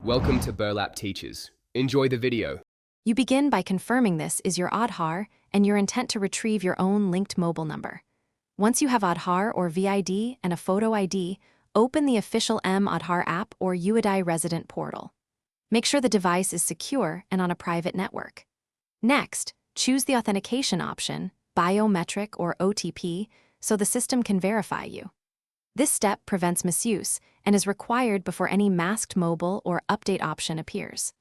Welcome to Burlap Teachers. Enjoy the video. You begin by confirming this is your Aadhaar and your intent to retrieve your own linked mobile number. Once you have Aadhaar or VID and a photo ID, open the official Aadhaar app or UID resident portal. Make sure the device is secure and on a private network. Next, choose the authentication option, biometric or OTP, so the system can verify you. This step prevents misuse and is required before any masked mobile or update option appears.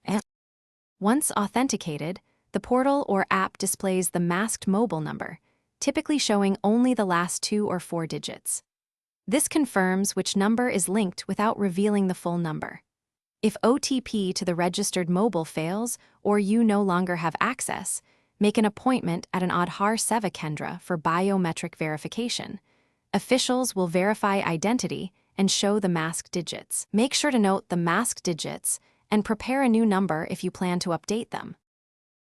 Once authenticated, the portal or app displays the masked mobile number, typically showing only the last 2 or 4 digits. This confirms which number is linked without revealing the full number. If OTP to the registered mobile fails or you no longer have access, make an appointment at an Aadhaar Seva Kendra for biometric verification. Officials will verify identity and show the masked digits. Make sure to note the masked digits and prepare a new number if you plan to update them.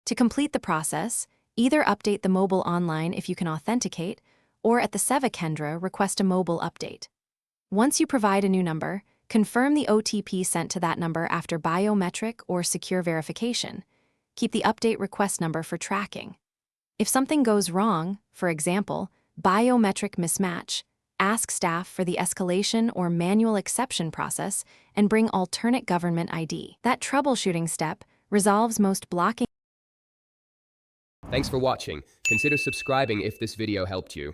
To complete the process, either update the mobile online if you can authenticate, or at the Seva Kendra request a mobile update. Once you provide a new number, confirm the OTP sent to that number after biometric or secure verification. Keep the update request number for tracking. If something goes wrong, for example, biometric mismatch, ask staff for the escalation or manual exception process and bring alternate government ID. That troubleshooting step resolves most blocking. Thanks for watching. Consider subscribing if this video helped you.